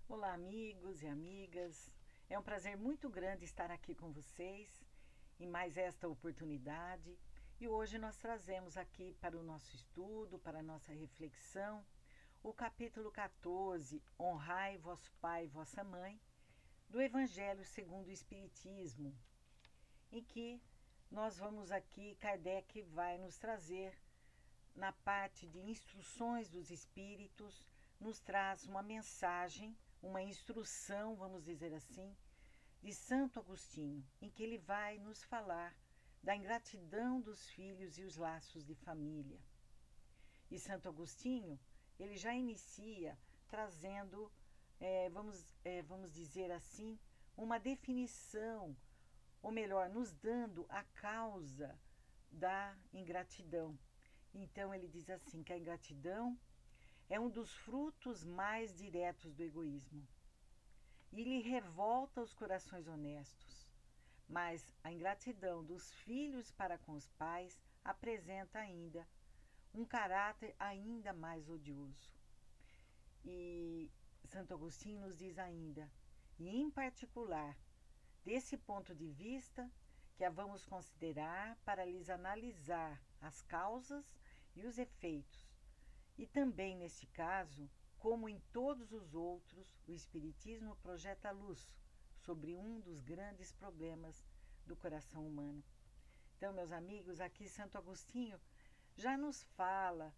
Olá, amigos e amigas. É um prazer muito grande estar aqui com vocês em mais esta oportunidade. E hoje nós trazemos aqui para o nosso estudo, para a nossa reflexão, o capítulo 14, Honrai vosso pai e vossa mãe, do Evangelho segundo o Espiritismo, em que nós vamos aqui, Kardec vai nos trazer, na parte de instruções dos espíritos, nos traz uma mensagem, uma instrução, vamos dizer assim, de Santo Agostinho, em que ele vai nos falar da ingratidão dos filhos e os laços de família. E Santo Agostinho, ele já inicia trazendo, vamos dizer assim, uma definição, ou melhor, nos dando a causa da ingratidão. Então ele diz assim que a ingratidão é um dos frutos mais diretos do egoísmo e lhe revolta os corações honestos. Mas a ingratidão dos filhos para com os pais apresenta ainda um caráter ainda mais odioso. E Santo Agostinho nos diz ainda, e em particular, desse ponto de vista, que a vamos considerar para lhes analisar as causas e os efeitos. E também, neste caso, como em todos os outros, o Espiritismo projeta luz sobre um dos grandes problemas do coração humano. Então, meus amigos, aqui Santo Agostinho já nos fala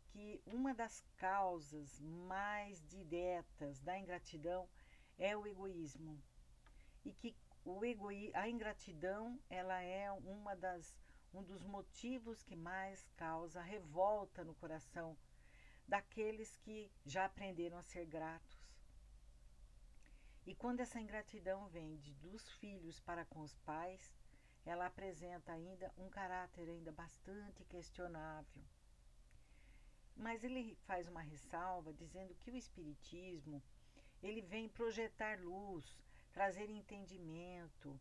que uma das causas mais diretas da ingratidão é o egoísmo. E que a ingratidão ela é um dos motivos que mais causa revolta no coração daqueles que já aprenderam a ser gratos. E quando essa ingratidão vem dos filhos para com os pais, ela apresenta ainda um caráter ainda bastante questionável. Mas ele faz uma ressalva dizendo que o Espiritismo ele vem projetar luz, trazer entendimento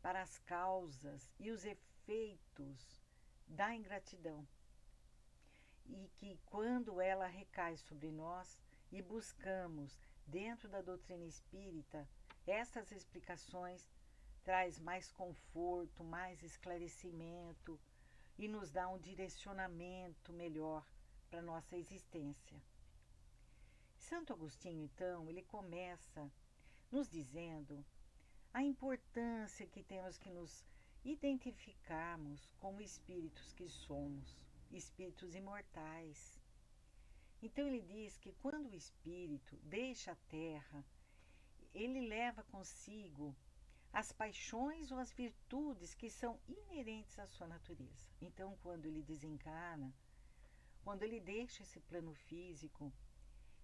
para as causas e os efeitos da ingratidão. E que quando ela recai sobre nós e buscamos dentro da doutrina espírita, essas explicações traz mais conforto, mais esclarecimento e nos dá um direcionamento melhor para a nossa existência. Santo Agostinho, então, ele começa nos dizendo a importância que temos que nos identificarmos como espíritos que somos, espíritos imortais. Então ele diz que quando o espírito deixa a terra, ele leva consigo as paixões ou as virtudes que são inerentes à sua natureza. Então, quando ele desencarna, quando ele deixa esse plano físico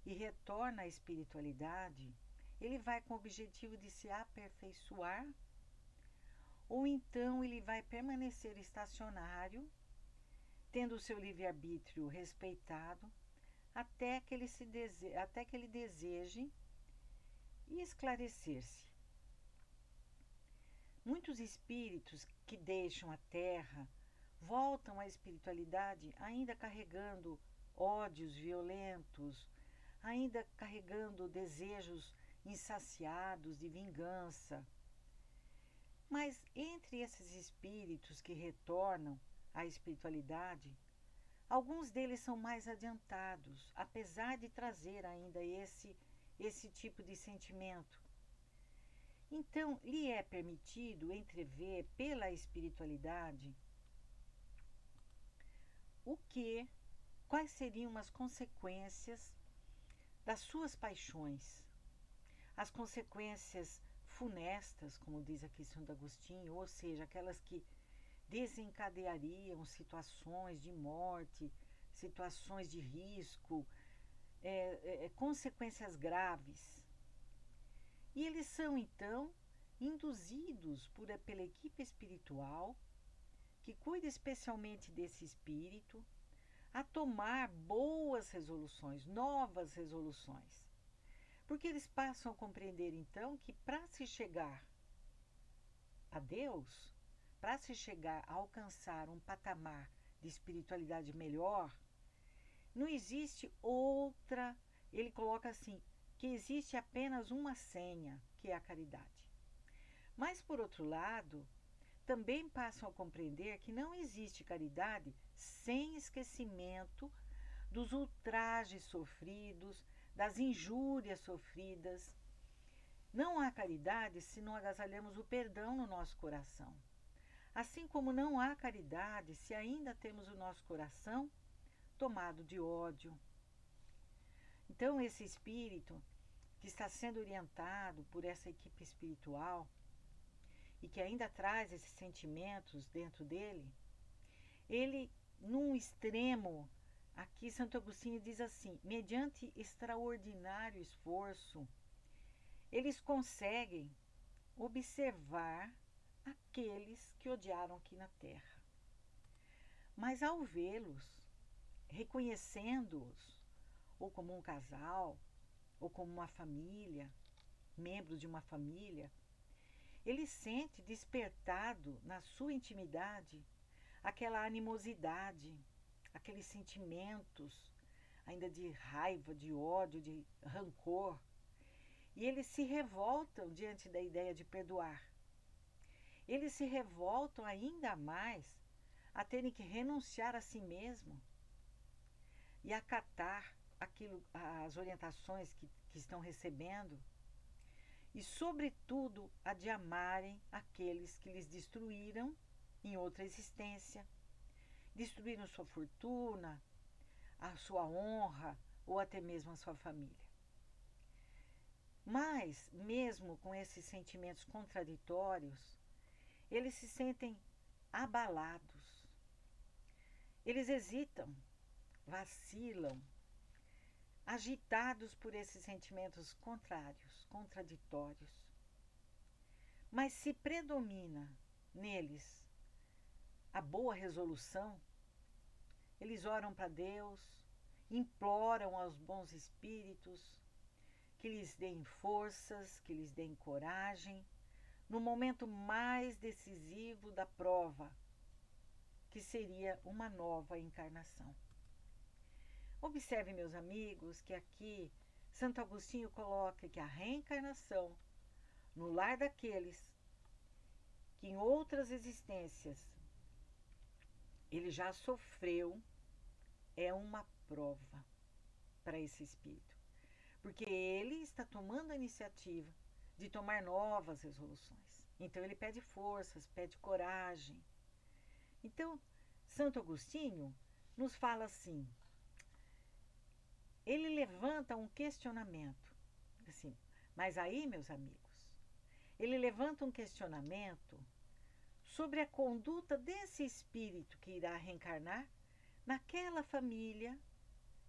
e retorna à espiritualidade, ele vai com o objetivo de se aperfeiçoar, ou então ele vai permanecer estacionário, tendo o seu livre-arbítrio respeitado, até que ele deseje esclarecer-se. Muitos espíritos que deixam a Terra voltam à espiritualidade ainda carregando ódios violentos, ainda carregando desejos insaciados de vingança. Mas entre esses espíritos que retornam à espiritualidade, alguns deles são mais adiantados, apesar de trazer ainda esse tipo de sentimento. Então, lhe é permitido entrever pela espiritualidade quais seriam as consequências das suas paixões, as consequências funestas, como diz aqui Santo Agostinho, ou seja, aquelas que desencadeariam situações de morte, situações de risco, consequências graves. E eles são, então, induzidos pela equipe espiritual, que cuida especialmente desse espírito, a tomar boas resoluções, novas resoluções. Porque eles passam a compreender, então, que para se chegar a Deus, para se chegar a alcançar um patamar de espiritualidade melhor, não existe outra, ele coloca assim, que existe apenas uma senha, que é a caridade. Mas, por outro lado, também passam a compreender que não existe caridade sem esquecimento dos ultrajes sofridos, das injúrias sofridas. Não há caridade se não agasalhamos o perdão no nosso coração. Assim como não há caridade se ainda temos o nosso coração tomado de ódio. Então, esse espírito que está sendo orientado por essa equipe espiritual e que ainda traz esses sentimentos dentro dele, ele, num extremo, aqui Santo Agostinho diz assim, mediante extraordinário esforço, eles conseguem observar aqueles que odiaram aqui na Terra. Mas ao vê-los, reconhecendo-os, ou como um casal, ou como uma família, membros de uma família, ele sente despertado na sua intimidade aquela animosidade, aqueles sentimentos ainda de raiva, de ódio, de rancor. E eles se revoltam diante da ideia de perdoar. Eles se revoltam ainda mais a terem que renunciar a si mesmo e acatar as orientações que estão recebendo e, sobretudo, a de amarem aqueles que lhes destruíram em outra existência, destruíram sua fortuna, a sua honra ou até mesmo a sua família. Mas, mesmo com esses sentimentos contraditórios, eles se sentem abalados. Eles hesitam, vacilam, agitados por esses sentimentos contrários, contraditórios. Mas se predomina neles a boa resolução, eles oram para Deus, imploram aos bons espíritos que lhes deem forças, que lhes deem coragem, no momento mais decisivo da prova, que seria uma nova encarnação. Observe, meus amigos, que aqui Santo Agostinho coloca que a reencarnação no lar daqueles que em outras existências ele já sofreu é uma prova para esse espírito, porque ele está tomando a iniciativa de tomar novas resoluções. Então ele pede forças, pede coragem. Então, Santo Agostinho nos fala assim, ele levanta um questionamento, assim, mas aí, meus amigos, ele levanta um questionamento sobre a conduta desse espírito que irá reencarnar naquela família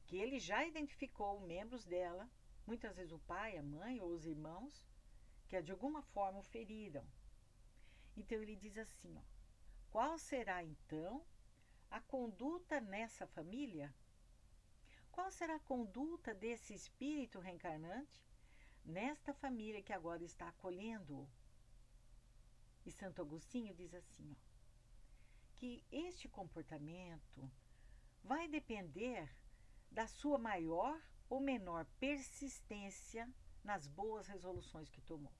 que ele já identificou membros dela, muitas vezes o pai, a mãe ou os irmãos, que de alguma forma o feriram. Então ele diz assim, ó, qual será então a conduta nessa família? Qual será a conduta desse espírito reencarnante nesta família que agora está acolhendo-o? E Santo Agostinho diz assim, ó, que este comportamento vai depender da sua maior ou menor persistência nas boas resoluções que tomou.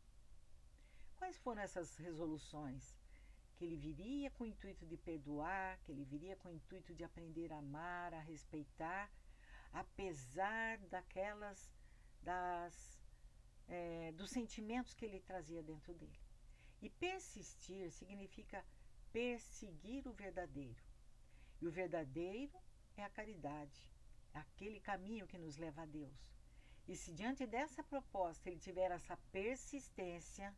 Quais foram essas resoluções? Que ele viria com o intuito de perdoar, que ele viria com o intuito de aprender a amar, a respeitar, apesar dos sentimentos que ele trazia dentro dele. E persistir significa perseguir o verdadeiro. E o verdadeiro é a caridade, é aquele caminho que nos leva a Deus. E se diante dessa proposta ele tiver essa persistência,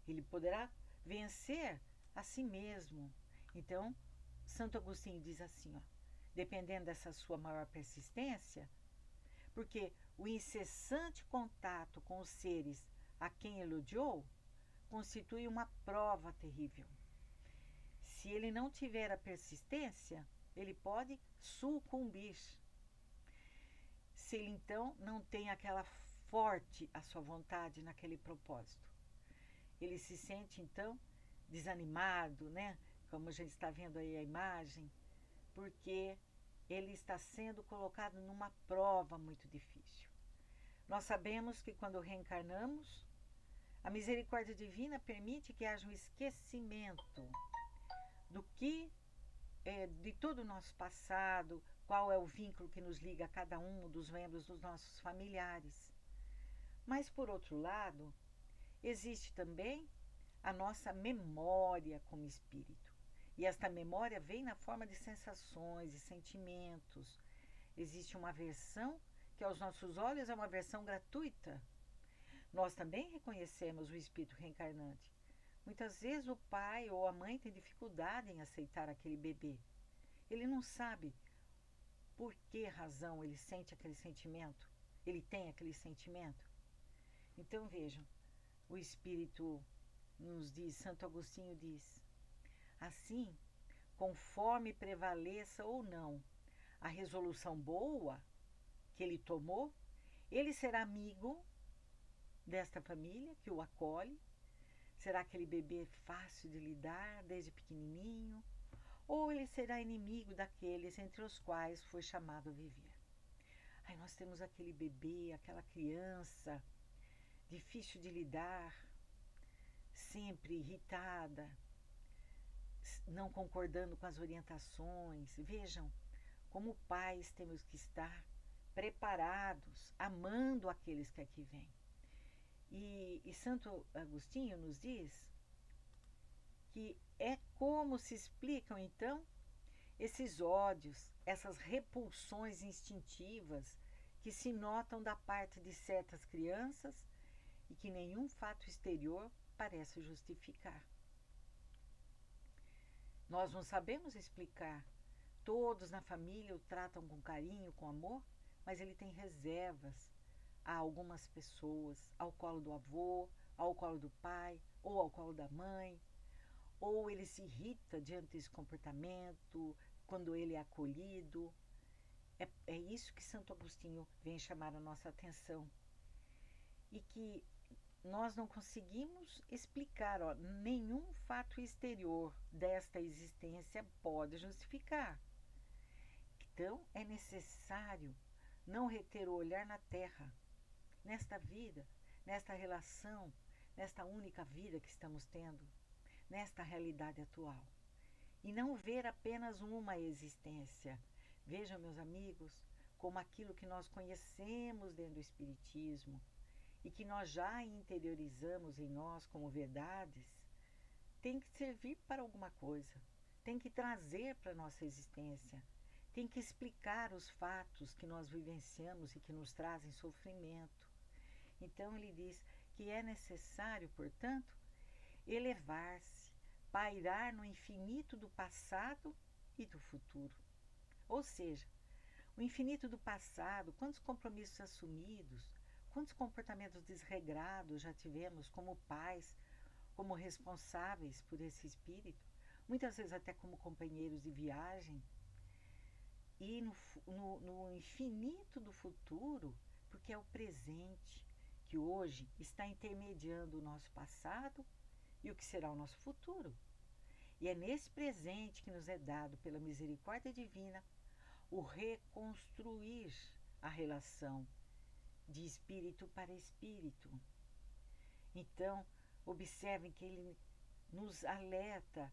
ele poderá vencer a si mesmo. Então, Santo Agostinho diz assim, ó, dependendo dessa sua maior persistência, porque o incessante contato com os seres a quem ele odiou constitui uma prova terrível. Se ele não tiver a persistência, ele pode sucumbir. Se ele então não tem aquela forte a sua vontade naquele propósito. Ele se sente então desanimado, né? Como a gente está vendo aí a imagem, porque ele está sendo colocado numa prova muito difícil. Nós sabemos que quando reencarnamos, a misericórdia divina permite que haja um esquecimento do que de todo o nosso passado, qual é o vínculo que nos liga a cada um dos membros dos nossos familiares. Mas, por outro lado, existe também a nossa memória como espírito. E esta memória vem na forma de sensações e sentimentos. Existe uma versão que aos nossos olhos é uma versão gratuita. Nós também reconhecemos o espírito reencarnante. Muitas vezes o pai ou a mãe tem dificuldade em aceitar aquele bebê. Ele não sabe por que razão ele sente aquele sentimento, ele tem aquele sentimento. Então vejam, o espírito nos diz, Santo Agostinho diz, assim, conforme prevaleça ou não a resolução boa que ele tomou, ele será amigo desta família que o acolhe. Será aquele bebê fácil de lidar desde pequenininho? Ou ele será inimigo daqueles entre os quais foi chamado a viver? Aí nós temos aquele bebê, aquela criança difícil de lidar, sempre irritada, não concordando com as orientações. Vejam, como pais temos que estar preparados, amando aqueles que aqui vêm. E Santo Agostinho nos diz que é como se explicam, então, esses ódios, essas repulsões instintivas que se notam da parte de certas crianças e que nenhum fato exterior parece justificar. Nós não sabemos explicar. Todos na família o tratam com carinho, com amor, mas ele tem reservas a algumas pessoas, ao colo do avô, ao colo do pai, ou ao colo da mãe, ou ele se irrita diante desse comportamento, quando ele é acolhido. É isso que Santo Agostinho vem chamar a nossa atenção. E que nós não conseguimos explicar, nenhum fato exterior desta existência pode justificar. Então, é necessário não reter o olhar na terra, nesta vida, nesta relação, nesta única vida que estamos tendo, nesta realidade atual. E não ver apenas uma existência. Vejam, meus amigos, como aquilo que nós conhecemos dentro do Espiritismo e que nós já interiorizamos em nós como verdades, tem que servir para alguma coisa, tem que trazer para a nossa existência, tem que explicar os fatos que nós vivenciamos e que nos trazem sofrimento. Então ele diz que é necessário, portanto, elevar-se, pairar no infinito do passado e do futuro. Ou seja, o infinito do passado, quantos compromissos assumidos, quantos comportamentos desregrados já tivemos como pais, como responsáveis por esse espírito, muitas vezes até como companheiros de viagem. E no infinito do futuro, porque é o presente que hoje está intermediando o nosso passado e o que será o nosso futuro. E é nesse presente que nos é dado pela misericórdia divina o reconstruir a relação de espírito para espírito. Então, observem que ele nos alerta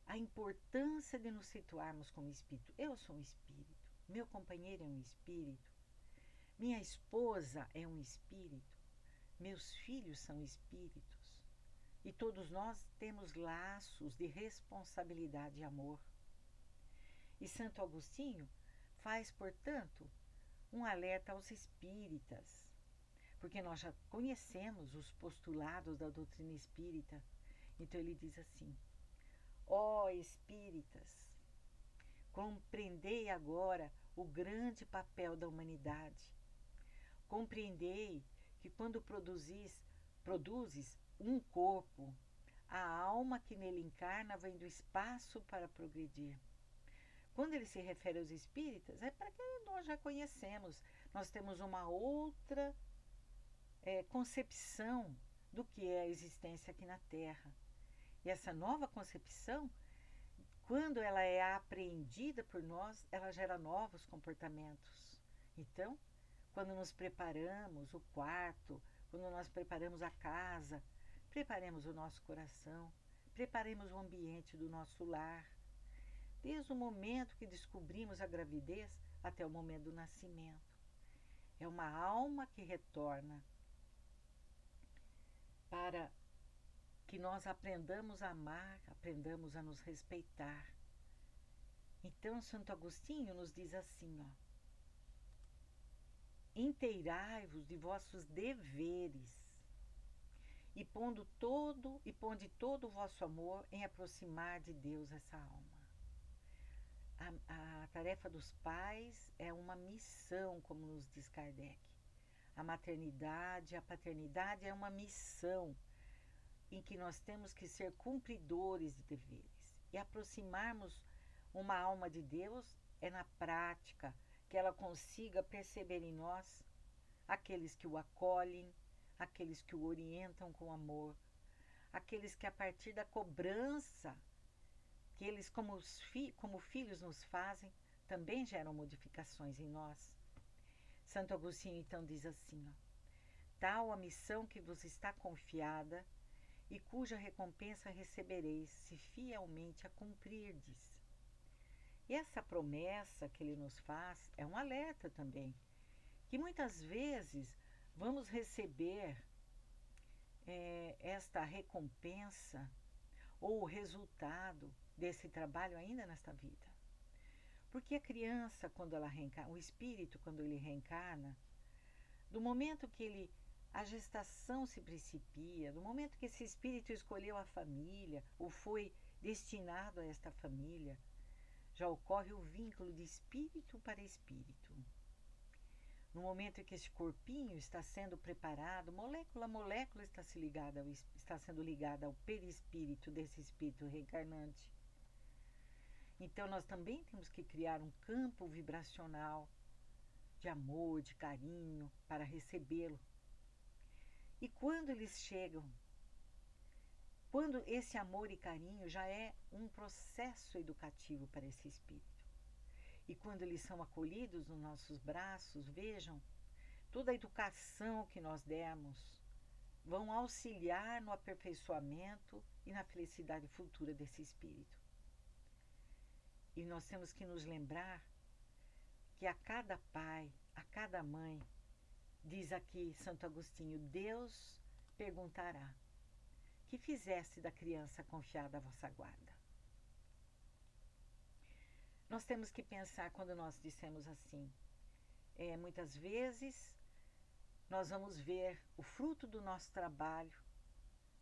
a importância de nos situarmos como espírito. Eu sou um espírito, meu companheiro é um espírito, minha esposa é um espírito, meus filhos são espíritos. E todos nós temos laços de responsabilidade e amor. E Santo Agostinho faz, portanto, um alerta aos espíritas, porque nós já conhecemos os postulados da doutrina espírita. Então ele diz assim: ó espíritas, compreendei agora o grande papel da humanidade. Compreendei que quando produzes um corpo, a alma que nele encarna vem do espaço para progredir. Quando ele se refere aos espíritas, é para que nós já conhecemos. Nós temos uma outra concepção do que é a existência aqui na Terra. E essa nova concepção, quando ela é apreendida por nós, ela gera novos comportamentos. Então, quando nos preparamos o quarto, quando nós preparamos a casa, preparemos o nosso coração, preparemos o ambiente do nosso lar, desde o momento que descobrimos a gravidez até o momento do nascimento. É uma alma que retorna para que nós aprendamos a amar, aprendamos a nos respeitar. Então, Santo Agostinho nos diz assim, ó: inteirai-vos de vossos deveres e ponde todo o vosso amor em aproximar de Deus essa alma. A tarefa dos pais é uma missão, como nos diz Kardec. A maternidade, a paternidade é uma missão em que nós temos que ser cumpridores de deveres. E aproximarmos uma alma de Deus é na prática, que ela consiga perceber em nós aqueles que o acolhem, aqueles que o orientam com amor, aqueles que a partir da cobrança que eles como filhos nos fazem, também geram modificações em nós. Santo Agostinho então diz assim, ó: tal a missão que vos está confiada e cuja recompensa recebereis se fielmente a cumprirdes. E essa promessa que ele nos faz é um alerta também, que muitas vezes vamos receber esta recompensa ou o resultado desse trabalho ainda nesta vida. Porque a criança, quando ela reencarna, o espírito, quando ele reencarna, do momento que a gestação se principia, do momento que esse espírito escolheu a família ou foi destinado a esta família, já ocorre o vínculo de espírito para espírito. No momento em que esse corpinho está sendo preparado, molécula a molécula está sendo ligada ao perispírito desse espírito reencarnante. Então nós também temos que criar um campo vibracional de amor, de carinho, para recebê-lo. E quando eles chegam, quando esse amor e carinho já é um processo educativo para esse espírito, e quando eles são acolhidos nos nossos braços, vejam, toda a educação que nós demos vão auxiliar no aperfeiçoamento e na felicidade futura desse espírito. E nós temos que nos lembrar que a cada pai, a cada mãe, diz aqui Santo Agostinho, Deus perguntará: que fizeste da criança confiada à vossa guarda? Nós temos que pensar quando nós dissemos assim, muitas vezes nós vamos ver o fruto do nosso trabalho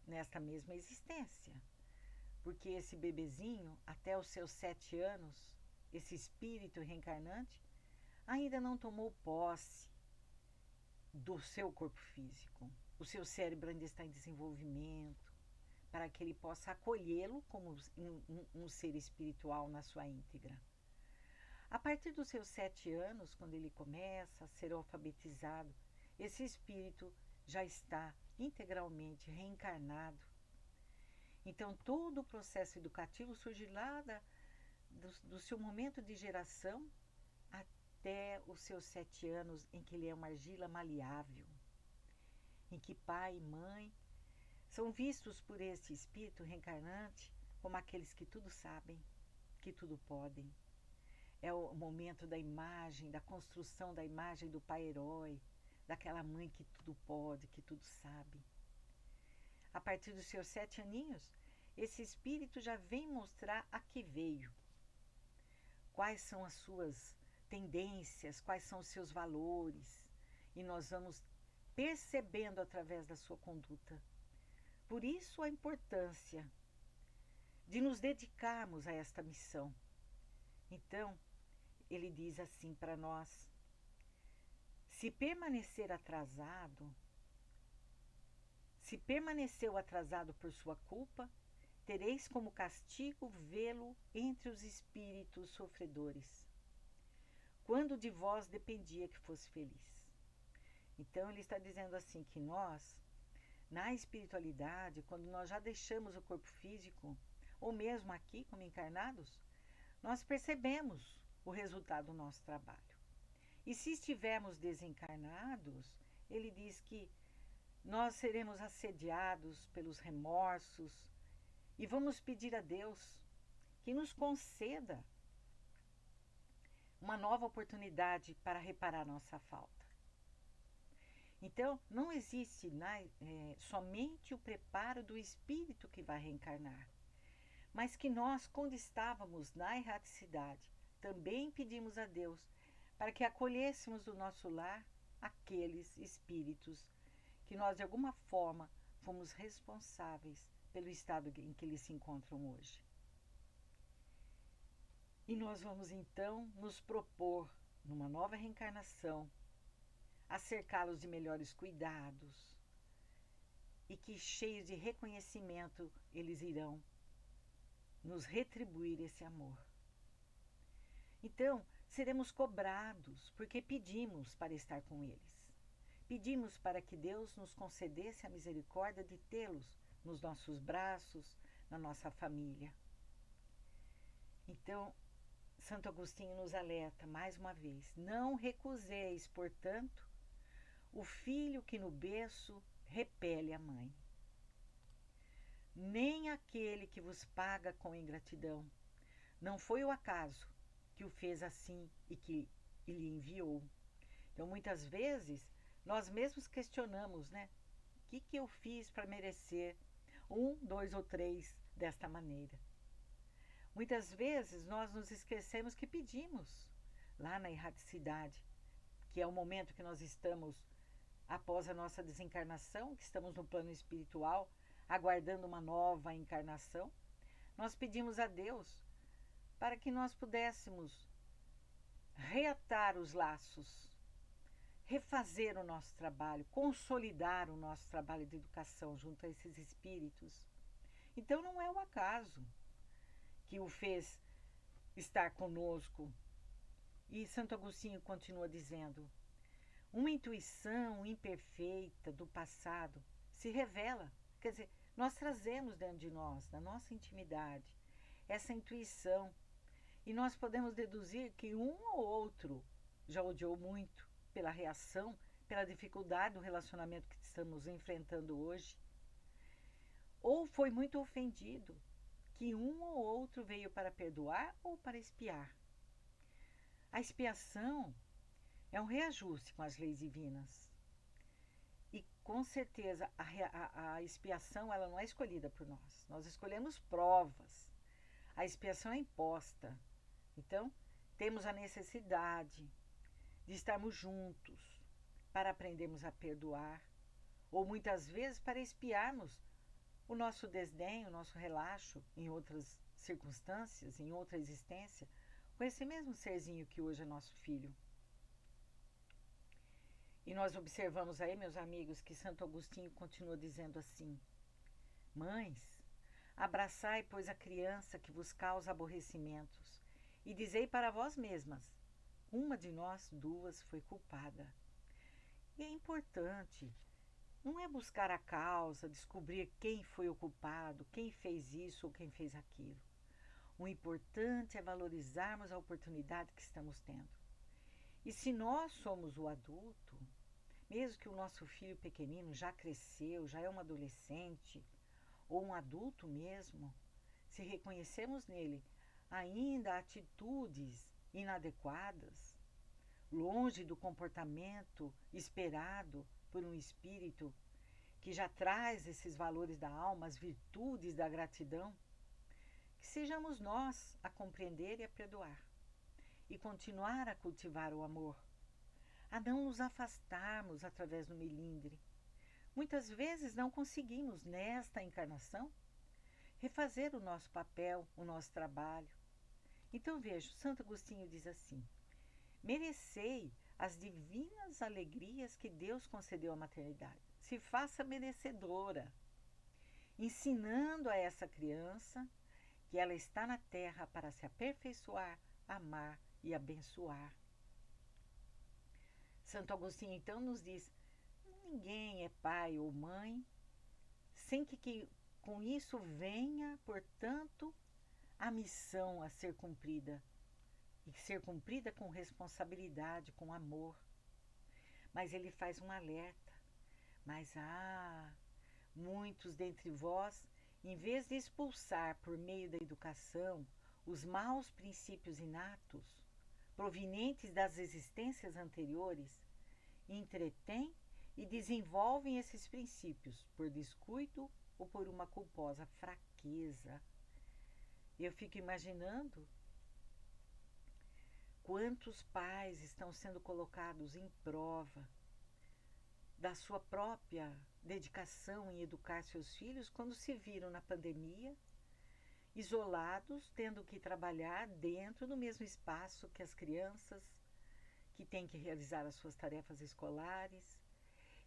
nesta mesma existência. Porque esse bebezinho, até os seus 7 anos, esse espírito reencarnante, ainda não tomou posse do seu corpo físico. O seu cérebro ainda está em desenvolvimento, para que ele possa acolhê-lo como um ser espiritual na sua íntegra. A partir dos seus 7 anos, quando ele começa a ser alfabetizado, esse espírito já está integralmente reencarnado. Então, todo o processo educativo surge lá do seu momento de geração até os seus 7 anos, em que ele é uma argila maleável, em que pai e mãe são vistos por esse espírito reencarnante como aqueles que tudo sabem, que tudo podem. É o momento da imagem, da construção da imagem do pai herói, daquela mãe que tudo pode, que tudo sabe. A partir dos seus 7 aninhos, esse espírito já vem mostrar a que veio. Quais são as suas tendências, quais são os seus valores. E nós vamos percebendo através da sua conduta. Por isso a importância de nos dedicarmos a esta missão. Então, ele diz assim para nós: se permaneceu atrasado por sua culpa, tereis como castigo vê-lo entre os espíritos sofredores, quando de vós dependia que fosse feliz. Então ele está dizendo assim que nós, na espiritualidade, quando nós já deixamos o corpo físico, ou mesmo aqui como encarnados, nós percebemos o resultado do nosso trabalho. E se estivermos desencarnados, ele diz que nós seremos assediados pelos remorsos e vamos pedir a Deus que nos conceda uma nova oportunidade para reparar nossa falta. Então, não existe somente o preparo do espírito que vai reencarnar, mas que nós, quando estávamos na erraticidade, também pedimos a Deus para que acolhêssemos do nosso lar aqueles espíritos que nós, de alguma forma, fomos responsáveis pelo estado em que eles se encontram hoje. E nós vamos, então, nos propor, numa nova reencarnação, a cercá-los de melhores cuidados e que, cheios de reconhecimento, eles irão nos retribuir esse amor. Então, seremos cobrados porque pedimos para estar com eles. Pedimos para que Deus nos concedesse a misericórdia de tê-los nos nossos braços, na nossa família. Então, Santo Agostinho nos alerta mais uma vez: não recuseis, portanto, o filho que no berço repele a mãe, nem aquele que vos paga com ingratidão. Não foi o acaso que o fez assim e que lhe enviou. Então, muitas vezes, nós mesmos questionamos, né? O que eu fiz para merecer 1, 2 ou 3 desta maneira? Muitas vezes, nós nos esquecemos que pedimos lá na erraticidade, que é o momento que nós estamos após a nossa desencarnação, que estamos no plano espiritual, aguardando uma nova encarnação. Nós pedimos a Deus para que nós pudéssemos reatar os laços, refazer o nosso trabalho, consolidar o nosso trabalho de educação junto a esses espíritos. Então não é o acaso que o fez estar conosco. E Santo Agostinho continua dizendo: uma intuição imperfeita do passado se revela. Quer dizer, nós trazemos dentro de nós, na nossa intimidade, essa intuição. E nós podemos deduzir que um ou outro já odiou muito pela reação, pela dificuldade do relacionamento que estamos enfrentando hoje. Ou foi muito ofendido, que um ou outro veio para perdoar ou para expiar. A expiação é um reajuste com as leis divinas. E com certeza a expiação ela não é escolhida por nós. Nós escolhemos provas. A expiação é imposta. Então, temos a necessidade de estarmos juntos para aprendermos a perdoar, ou muitas vezes para expiarmos o nosso desdém, o nosso relaxo em outras circunstâncias, em outra existência, com esse mesmo serzinho que hoje é nosso filho. E nós observamos aí, meus amigos, que Santo Agostinho continua dizendo assim: mães, abraçai, pois, a criança que vos causa aborrecimentos, e dizei para vós mesmas: uma de nós duas foi culpada. E é importante, não é buscar a causa, descobrir quem foi o culpado, quem fez isso ou quem fez aquilo. O importante é valorizarmos a oportunidade que estamos tendo. E se nós somos o adulto, mesmo que o nosso filho pequenino já cresceu, já é um adolescente, ou um adulto mesmo, se reconhecemos nele ainda atitudes inadequadas, longe do comportamento esperado por um espírito que já traz esses valores da alma, as virtudes da gratidão, que sejamos nós a compreender e a perdoar, e continuar a cultivar o amor, a não nos afastarmos através do melindre. Muitas vezes não conseguimos, nesta encarnação, refazer o nosso papel, o nosso trabalho. Então veja, Santo Agostinho diz assim: merecei as divinas alegrias que Deus concedeu à maternidade. Se faça merecedora, ensinando a essa criança que ela está na terra para se aperfeiçoar, amar e abençoar. Santo Agostinho então nos diz: ninguém é pai ou mãe sem que com isso venha, portanto, a missão a ser cumprida e ser cumprida com responsabilidade, com amor. Mas ele faz um alerta. Mas muitos dentre vós, em vez de expulsar por meio da educação os maus princípios inatos, provenientes das existências anteriores, entretêm e desenvolvem esses princípios por descuido ou por uma culposa fraqueza. Eu fico imaginando quantos pais estão sendo colocados em prova da sua própria dedicação em educar seus filhos quando se viram na pandemia, isolados, tendo que trabalhar dentro do mesmo espaço que as crianças, que têm que realizar as suas tarefas escolares,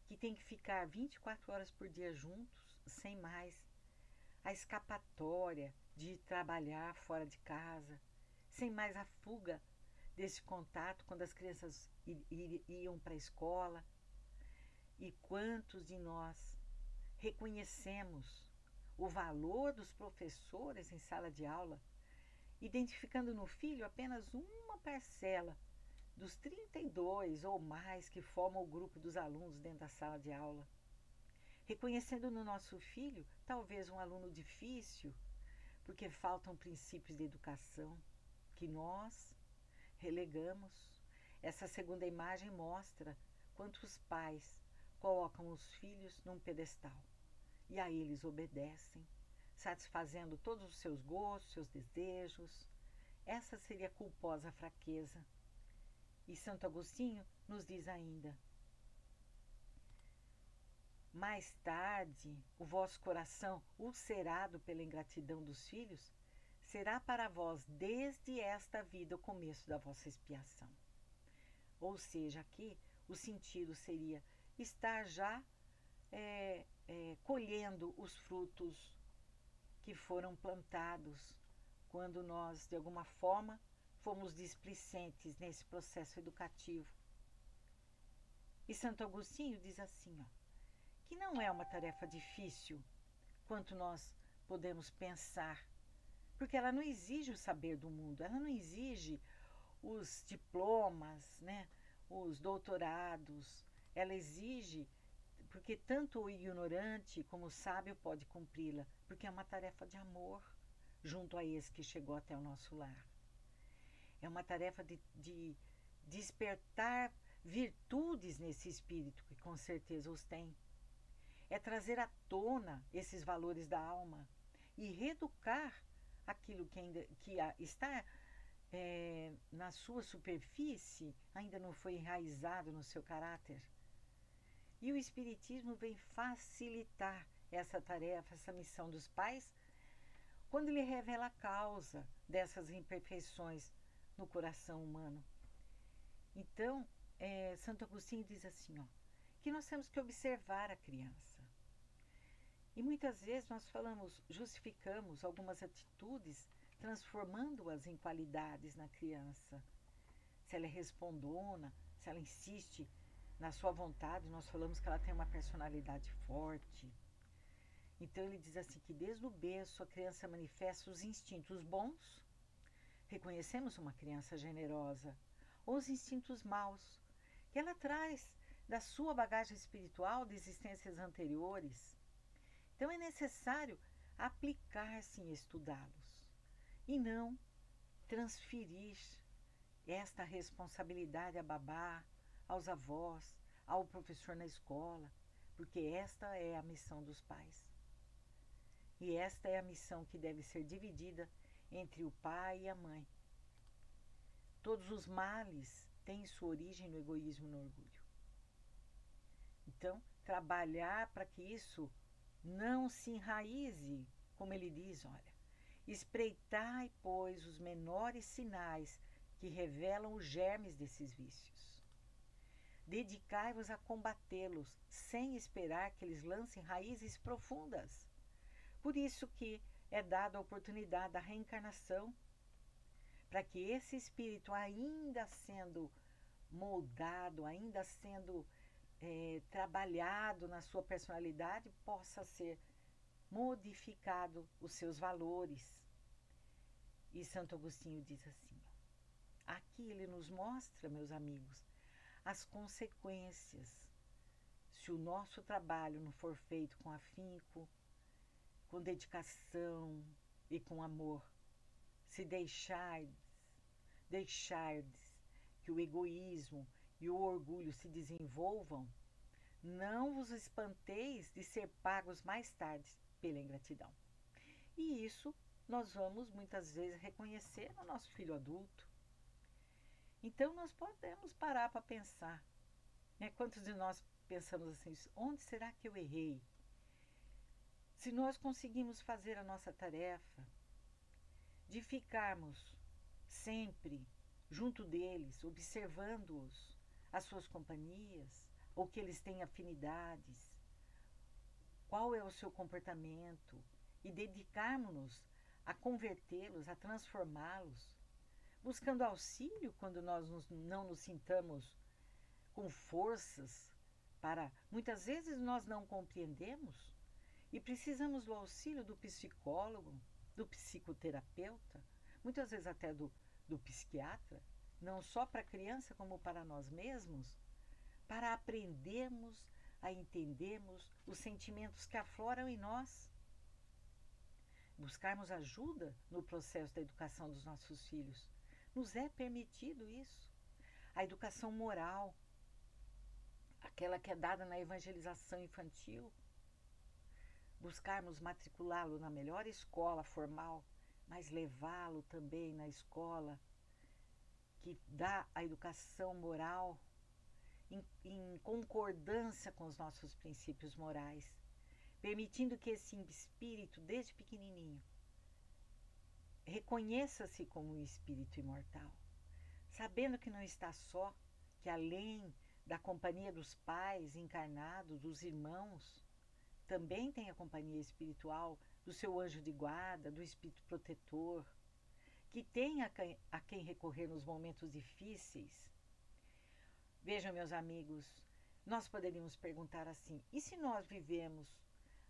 que têm que ficar 24 horas por dia juntos, sem mais a escapatória de trabalhar fora de casa, sem mais a fuga desse contato quando as crianças iam para a escola. E quantos de nós reconhecemos o valor dos professores em sala de aula, identificando no filho apenas uma parcela dos 32 ou mais que formam o grupo dos alunos dentro da sala de aula. Reconhecendo no nosso filho talvez um aluno difícil, porque faltam princípios de educação que nós relegamos. Essa segunda imagem mostra quantos pais colocam os filhos num pedestal e a eles obedecem, satisfazendo todos os seus gostos, seus desejos. Essa seria a culposa fraqueza. E Santo Agostinho nos diz ainda: mais tarde, o vosso coração, ulcerado pela ingratidão dos filhos, será para vós desde esta vida o começo da vossa expiação. Ou seja, aqui o sentido seria estar já colhendo os frutos que foram plantados quando nós, de alguma forma, fomos displicentes nesse processo educativo. E Santo Agostinho diz assim, que não é uma tarefa difícil quanto nós podemos pensar, porque ela não exige o saber do mundo, ela não exige os diplomas, né, os doutorados, ela exige, porque tanto o ignorante como o sábio pode cumpri-la, porque é uma tarefa de amor junto a esse que chegou até o nosso lar. É uma tarefa de despertar virtudes nesse espírito, que com certeza os tem. É trazer à tona esses valores da alma e reeducar aquilo que está na sua superfície, ainda não foi enraizado no seu caráter. E o Espiritismo vem facilitar essa tarefa, essa missão dos pais, quando ele revela a causa dessas imperfeições no coração humano. Então, Santo Agostinho diz assim, que nós temos que observar a criança. E muitas vezes nós justificamos algumas atitudes, transformando-as em qualidades na criança. Se ela é respondona, se ela insiste na sua vontade, nós falamos que ela tem uma personalidade forte. Então ele diz assim que desde o berço a criança manifesta os instintos bons, reconhecemos uma criança generosa, ou os instintos maus, que ela traz da sua bagagem espiritual de existências anteriores. Então é necessário aplicar-se em estudá-los e não transferir esta responsabilidade à babá, aos avós, ao professor na escola, porque esta é a missão dos pais. E esta é a missão que deve ser dividida entre o pai e a mãe. Todos os males têm sua origem no egoísmo e no orgulho. Então, trabalhar para que isso não se enraize, como ele diz, espreitai, pois, os menores sinais que revelam os germes desses vícios. Dedicai-vos a combatê-los, sem esperar que eles lancem raízes profundas. Por isso que é dada a oportunidade da reencarnação, para que esse espírito, ainda sendo moldado, ainda sendo trabalhado na sua personalidade, possa ser modificado os seus valores. E Santo Agostinho diz assim, Aqui ele nos mostra, meus amigos, as consequências. Se o nosso trabalho não for feito com afinco, com dedicação e com amor, se deixardes que o egoísmo e o orgulho se desenvolvam, não vos espanteis de ser pagos mais tarde pela ingratidão. E isso nós vamos muitas vezes reconhecer no nosso filho adulto. Então nós podemos parar para pensar, né? Quantos de nós pensamos assim, onde será que eu errei? Se nós conseguimos fazer a nossa tarefa, de ficarmos sempre junto deles, observando-os, as suas companhias, ou que eles têm afinidades, qual é o seu comportamento, e dedicarmos-nos a convertê-los, a transformá-los, buscando auxílio quando nós não nos sintamos com forças para... Muitas vezes nós não compreendemos e precisamos do auxílio do psicólogo, do psicoterapeuta, muitas vezes até do psiquiatra, não só para a criança como para nós mesmos, para aprendermos a entendermos os sentimentos que afloram em nós. Buscarmos ajuda no processo da educação dos nossos filhos. Nos é permitido isso. A educação moral, aquela que é dada na evangelização infantil, buscarmos matriculá-lo na melhor escola formal, mas levá-lo também na escola que dá a educação moral em concordância com os nossos princípios morais, permitindo que esse espírito, desde pequenininho, reconheça-se como um espírito imortal, sabendo que não está só, que além da companhia dos pais encarnados, dos irmãos, também tem a companhia espiritual do seu anjo de guarda, do espírito protetor, que tem a quem recorrer nos momentos difíceis. Vejam, meus amigos, nós poderíamos perguntar assim, e se nós vivemos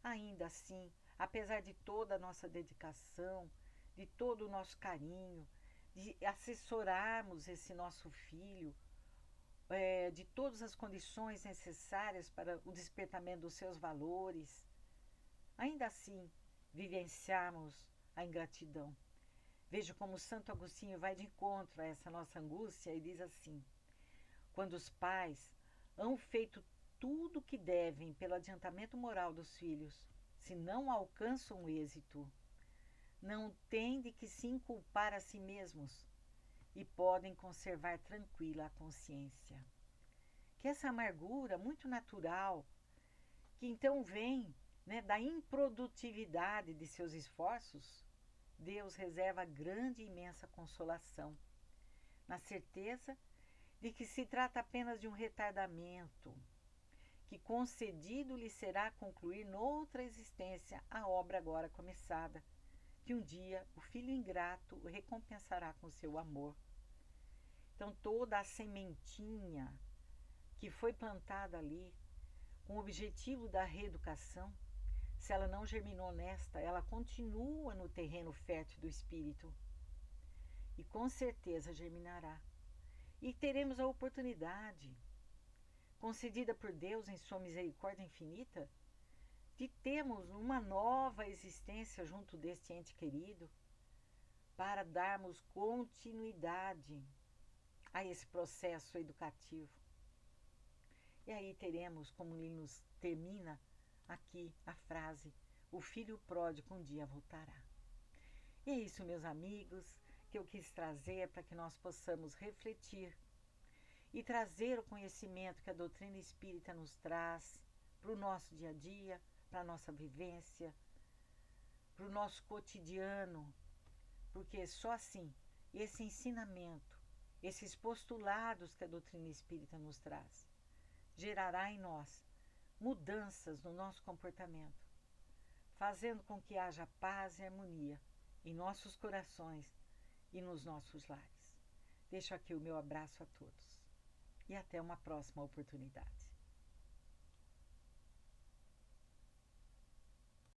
ainda assim, apesar de toda a nossa dedicação, de todo o nosso carinho, de assessorarmos esse nosso filho, de todas as condições necessárias para o despertamento dos seus valores, ainda assim vivenciarmos a ingratidão. Veja como Santo Agostinho vai de encontro a essa nossa angústia e diz assim: quando os pais hão feito tudo o que devem pelo adiantamento moral dos filhos, se não alcançam o êxito, não têm de que se inculpar a si mesmos e podem conservar tranquila a consciência. Que essa amargura muito natural, que então vem, né, da improdutividade de seus esforços, Deus reserva grande e imensa consolação, na certeza de que se trata apenas de um retardamento, que concedido lhe será concluir noutra existência a obra agora começada, que um dia o filho ingrato o recompensará com seu amor. Então toda a sementinha que foi plantada ali, com o objetivo da reeducação, se ela não germinou nesta, ela continua no terreno fértil do espírito. E com certeza germinará. E teremos a oportunidade, concedida por Deus em sua misericórdia infinita, de termos uma nova existência junto deste ente querido, para darmos continuidade a esse processo educativo. E aí teremos, como ele nos termina aqui a frase, o filho pródigo um dia voltará. E é isso, meus amigos, que eu quis trazer para que nós possamos refletir e trazer o conhecimento que a doutrina espírita nos traz para o nosso dia a dia, para a nossa vivência, para o nosso cotidiano, porque só assim, esse ensinamento, esses postulados que a doutrina espírita nos traz, gerará em nós mudanças no nosso comportamento, fazendo com que haja paz e harmonia em nossos corações e nos nossos lares. Deixo aqui o meu abraço a todos e até uma próxima oportunidade.